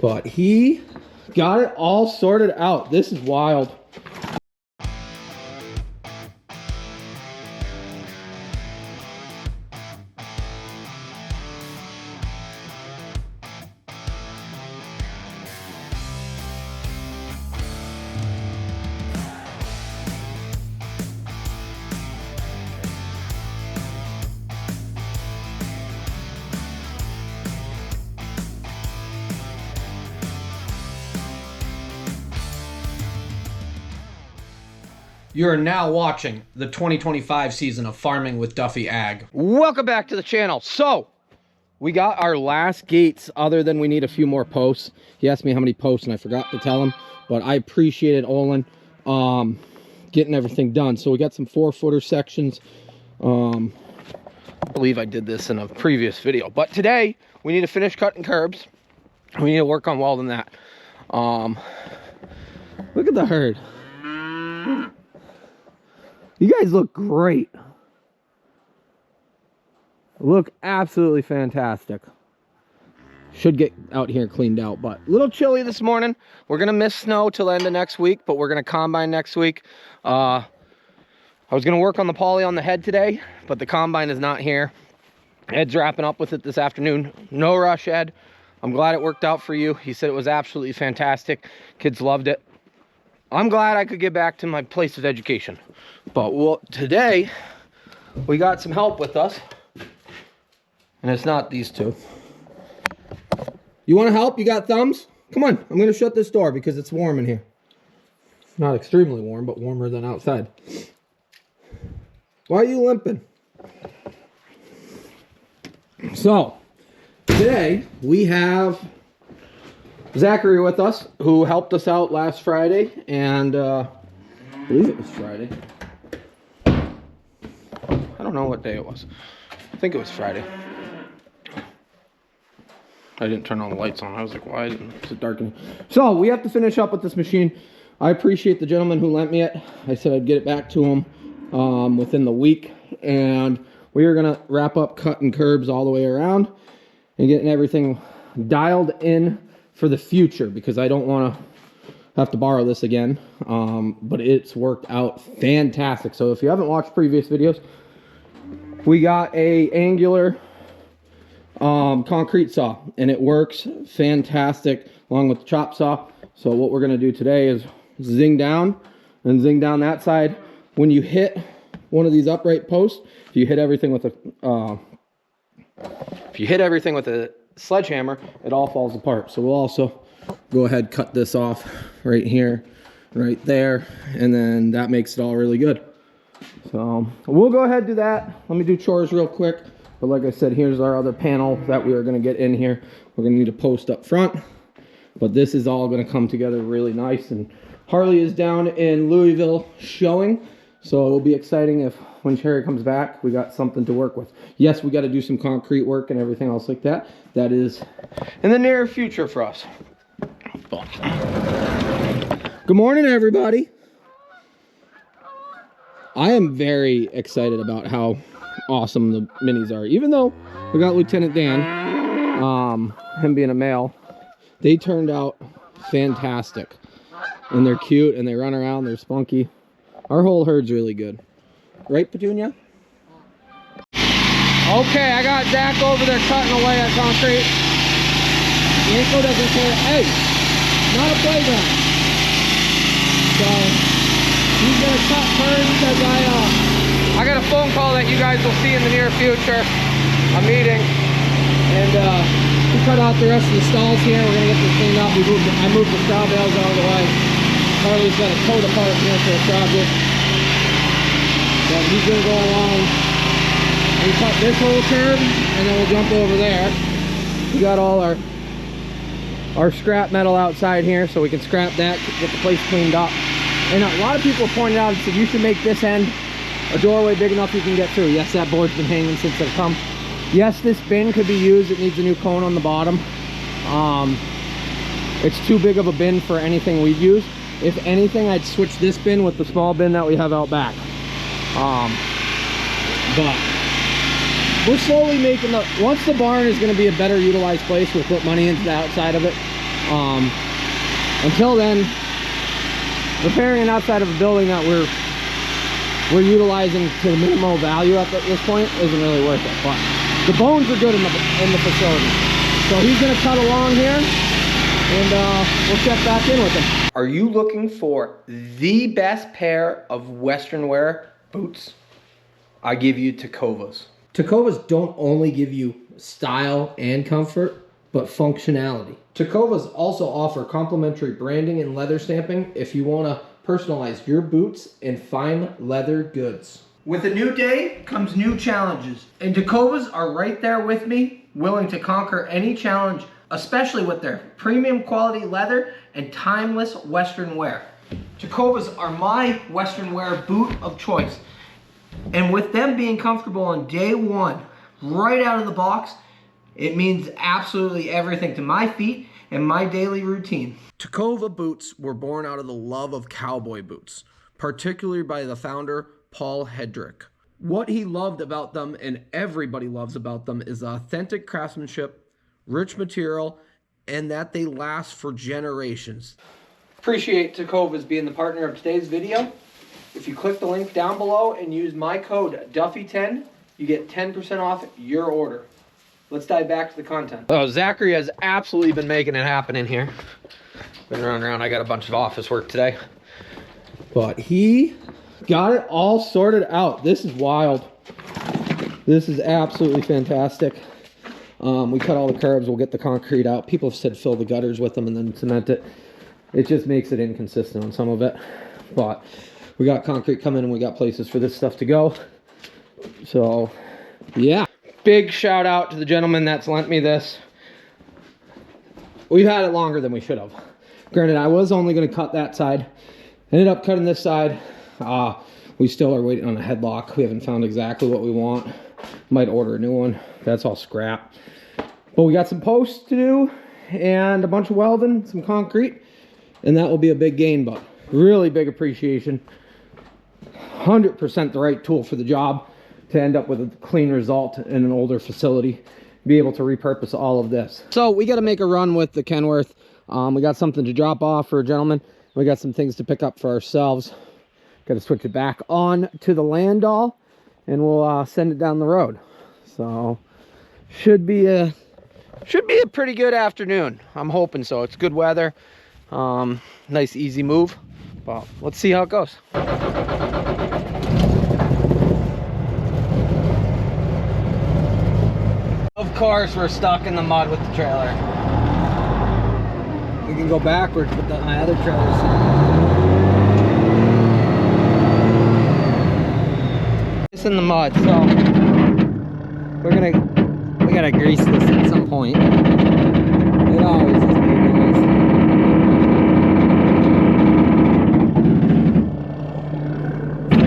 But he got it all sorted out. This is wild. You are now watching the 2025 season of Farming with Duffy Ag. Welcome back to the channel. So, we got our last gates, other than we need a few more posts. He asked me how many posts, and I forgot to tell him, but I appreciated Olin getting everything done. So we got some 4-footer sections. I believe I did this in a previous video, but today we need to finish cutting curbs. We need to work on welding that. Look at the herd. You guys look great. Look absolutely fantastic. Should get out here cleaned out, but a little chilly this morning. We're gonna miss snow till the end of next week, but we're gonna combine next week. I was gonna work on the poly on the head today, but the combine is not here. Ed's wrapping up with it this afternoon. No rush, Ed. I'm glad it worked out for you. He said it was absolutely fantastic. Kids loved it. I'm glad I could get back to my place of education. But today, we got some help with us. And it's not these two. You want to help? You got thumbs? Come on, I'm going to shut this door because it's warm in here. Not extremely warm, but warmer than outside. Why are you limping? So, today, we have Zachary with us, who helped us out last Friday, and I believe it was Friday. I don't know what day it was. I think it was Friday. I didn't turn all the lights on. I was like, why is it dark in here? So, we have to finish up with this machine. I appreciate the gentleman who lent me it. I said I'd get it back to him within the week, and we are going to wrap up cutting curbs all the way around and getting everything dialed in for the future, because I don't want to have to borrow this again. But it's worked out fantastic. So if you haven't watched previous videos, we got a angular concrete saw, and it works fantastic along with the chop saw. So what we're going to do today is zing down and zing down that side. When you hit one of these upright posts, if you hit everything with a sledgehammer, it all falls apart. So we'll also go ahead, cut this off right here, right there, and then that makes it all really good. So we'll go ahead and do that. Let me do chores real quick. But like I said, here's our other panel that we are going to get in here. We're going to need a post up front, but this is all going to come together really nice. And Harley is down in Louisville showing, so it'll be exciting if when Cherry comes back, we got something to work with. Yes, we got to do some concrete work and everything else like that. That is in the near future for us. But good morning, everybody. I am very excited about how awesome the minis are. Even though we got Lieutenant Dan, him being a male, they turned out fantastic. And they're cute, and they run around, they're spunky. Our whole herd's really good. Right, Petunia? Okay, I got Zach over there cutting away at concrete. Yanko doesn't care. Hey, not a playground. So, he's gonna cut curbs because I got a phone call that you guys will see in the near future. A meeting. And we cut out the rest of the stalls here. We're gonna get this cleaned up. I moved the straw bales out of the way. Harley's got a tow apart here for a project. So he's gonna go along and cut this whole curb, and then we'll jump over there. We got all our scrap metal outside here, so we can scrap that, get the place cleaned up. And a lot of people pointed out and said you should make this end a doorway big enough you can get through. Yes, that board's been hanging since I've come. Yes, this bin could be used. It needs a new cone on the bottom. It's too big of a bin for anything we'd use. If anything, I'd switch this bin with the small bin that we have out back. But we're slowly making once the barn is going to be a better utilized place, we'll put money into the outside of it. Until then, repairing an outside of a building that we're utilizing to the minimal value at this point isn't really worth it. But the bones are good in the facility. So he's gonna cut along here, and we'll check back in with him. Are you looking for the best pair of Western wear boots? I give you Tuckovas. Tuckovas don't only give you style and comfort, but functionality. Tuckovas also offer complimentary branding and leather stamping if you want to personalize your boots in fine leather goods. With a new day comes new challenges, and Tuckovas are right there with me, willing to conquer any challenge, especially with their premium quality leather and timeless Western wear. Tuckovas are my Western wear boot of choice. And with them being comfortable on day one, right out of the box, it means absolutely everything to my feet and my daily routine. Tuckova boots were born out of the love of cowboy boots, particularly by the founder, Paul Hedrick. What he loved about them, and everybody loves about them, is authentic craftsmanship, rich material, and that they last for generations. Appreciate Tuckovas being the partner of today's video. If you click the link down below and use my code Duffy10, you get 10% off your order. Let's dive back to the content. Oh, Zachary has absolutely been making it happen in here. Been running around. I got a bunch of office work today. But he got it all sorted out. This is wild. This is absolutely fantastic. We cut all the curbs. We'll get the concrete out. People have said fill the gutters with them and then cement it. It just makes it inconsistent on some of it. But we got concrete coming and we got places for this stuff to go. So, yeah. Big shout out to the gentleman that's lent me this. We've had it longer than we should have. Granted, I was only going to cut that side. Ended up cutting this side. We still are waiting on a headlock. We haven't found exactly what we want. Might order a new one. That's all scrap. But we got some posts to do and a bunch of welding, some concrete, and that will be a big gain. But really big appreciation. 100% the right tool for the job to end up with a clean result in an older facility. Be able to repurpose all of this. So we got to make a run with the Kenworth. We got something to drop off for a gentleman. We got some things to pick up for ourselves. Got to switch it back on to the Landau, and we'll send it down the road. So should be a pretty good afternoon. I'm hoping so. It's good weather. Nice easy move. Well, let's see how it goes. Of course, we're stuck in the mud with the trailer. We can go backwards, but my other trailer's it's in the mud, so we gotta grease this at some point. It always is made noise. So,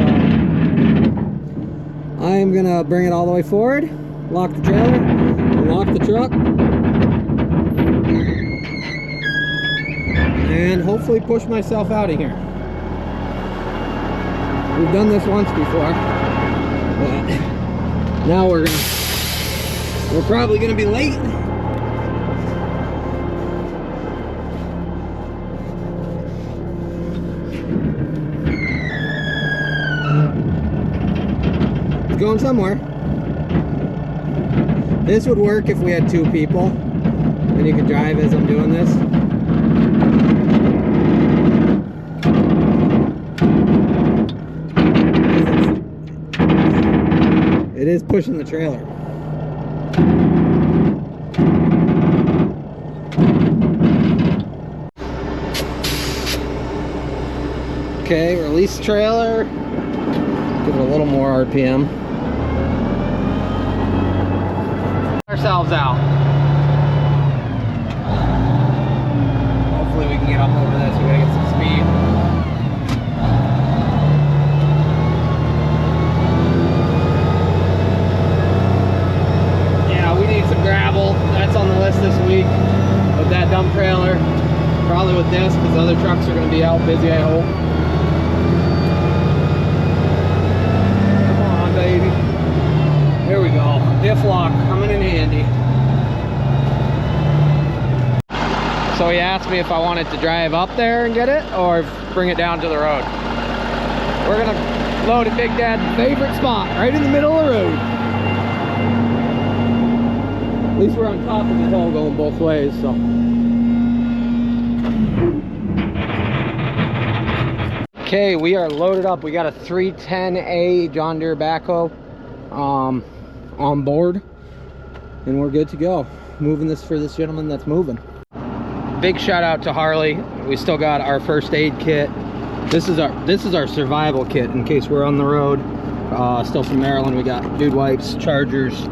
I am gonna bring it all the way forward, lock the trailer, lock the truck, and hopefully push myself out of here. We've done this once before, but now we're probably gonna be late. It's going somewhere. This would work if we had two people and you could drive as I'm doing this. It is pushing the trailer. Okay, release trailer. Give it a little more RPM. Ourselves out. Hopefully we can get up over this. We gotta get some speed. Yeah, we need some gravel. That's on the list this week with that dump trailer. Probably with this, because other trucks are gonna be out busy, I hope. Come on, baby. There we go. Diff lock coming in handy. So he asked me if I wanted to drive up there and get it or bring it down to the road. We're gonna load at Big Dad's favorite spot, right in the middle of the road. At least we're on top of the hill going both ways, so. Okay, we are loaded up. We got a 310A John Deere backhoe on board, and we're good to go. Moving this for this gentleman that's moving. Big shout out to Harley. We still got our first aid kit. This is our survival kit in case we're on the road. Still from Maryland. We got dude wipes, chargers,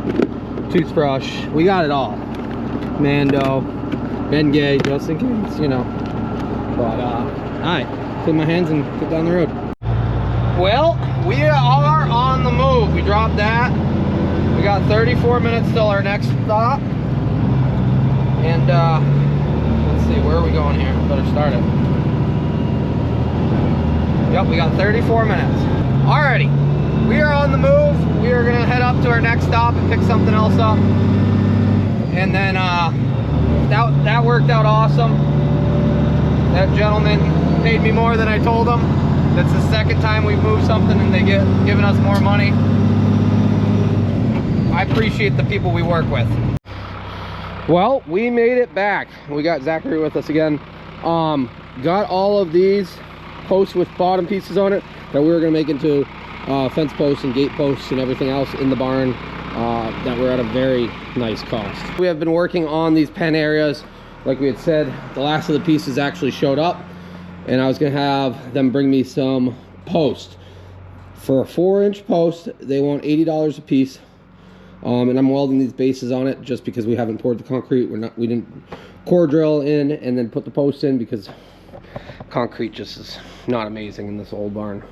toothbrush. We got it all. Mando, Bengay, just in case, you know. But all right, clean my hands and get down the road. Well, we are on the move. We dropped that. We got 34 minutes till our next stop. And let's see, where are we going here? Better start it. Yep, we got 34 minutes. Alrighty, we are on the move. We are gonna head up to our next stop and pick something else up. And then that worked out awesome. That gentleman paid me more than I told him. That's the second time we've moved something and they giving us more money. I appreciate the people we work with. Well, we made it back. We got Zachary with us again. Got all of these posts with bottom pieces on it that we were going to make into fence posts and gate posts and everything else in the barn that were at a very nice cost. We have been working on these pen areas. Like we had said, the last of the pieces actually showed up, and I was going to have them bring me some posts. For a 4-inch post, they want $80 a piece. And I'm welding these bases on it just because we haven't poured the concrete. We didn't core drill in and then put the posts in because concrete just is not amazing in this old barn.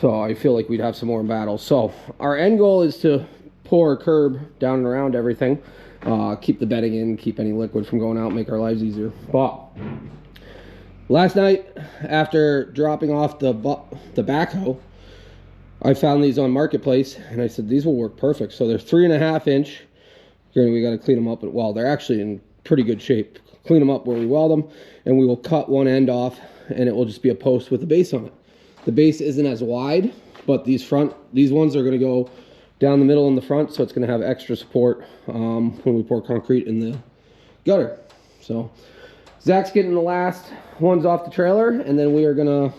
So I feel like we'd have some more in battle. So our end goal is to pour a curb down and around everything, keep the bedding in, keep any liquid from going out, make our lives easier. But last night, after dropping off the backhoe, I found these on Marketplace, and I said, these will work perfect. So they're 3.5 inch. We got to clean them up. Well, they're actually in pretty good shape. Clean them up where we weld them, and we will cut one end off, and it will just be a post with a base on it. The base isn't as wide, but these ones are going to go down the middle in the front, so it's going to have extra support when we pour concrete in the gutter. So Zach's getting the last ones off the trailer, and then we are going to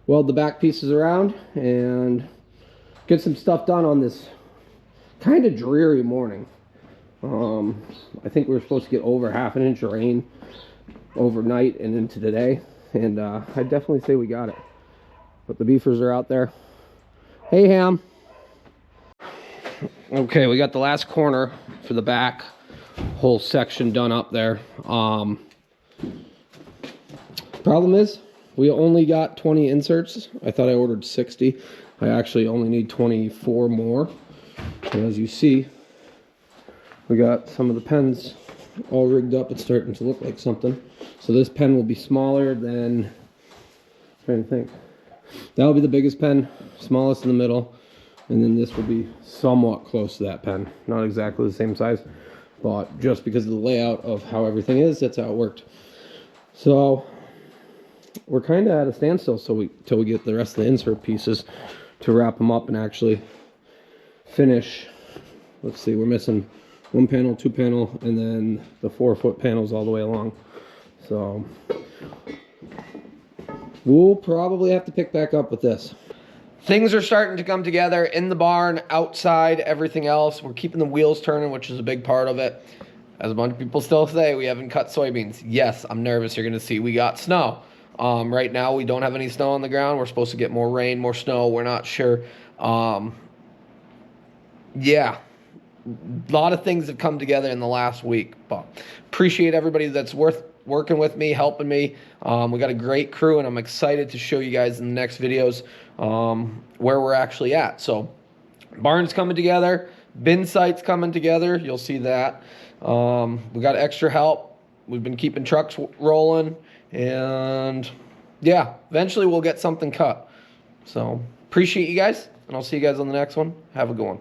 weld the back pieces around and get some stuff done on this kind of dreary morning. I think we were supposed to get over 1/2 inch of rain overnight and into today, and I'd definitely say we got it. But the beefers are out there. Hey, Ham. Okay, we got the last corner for the back whole section done up there. Problem is, we only got 20 inserts. I thought I ordered 60. I actually only need 24 more. And as you see, we got some of the pens all rigged up. It's starting to look like something. So this pen will be smaller than, I'm trying to think. That'll be the biggest pen, smallest in the middle. And then this will be somewhat close to that pen. Not exactly the same size, but just because of the layout of how everything is, that's how it worked. So we're kind of at a standstill till we get the rest of the insert pieces to wrap them up and actually finish. Let's see, we're missing 1 panel, 2 panel, and then the 4-foot panels all the way along. So we'll probably have to pick back up with this. Things are starting to come together in the barn, outside, everything else. We're keeping the wheels turning, which is a big part of it. As a bunch of people still say, we haven't cut soybeans. Yes, I'm nervous. You're going to see we got snow. Right now, we don't have any snow on the ground. We're supposed to get more rain, more snow. We're not sure. Yeah, a lot of things have come together in the last week. But appreciate everybody that's working with me, helping me. We got a great crew, and I'm excited to show you guys in the next videos where we're actually at. So barn's coming together, bin site's coming together. You'll see that. We got extra help. We've been keeping trucks rolling, and yeah, eventually we'll get something cut. So appreciate you guys, and I'll see you guys on the next one. Have a good one.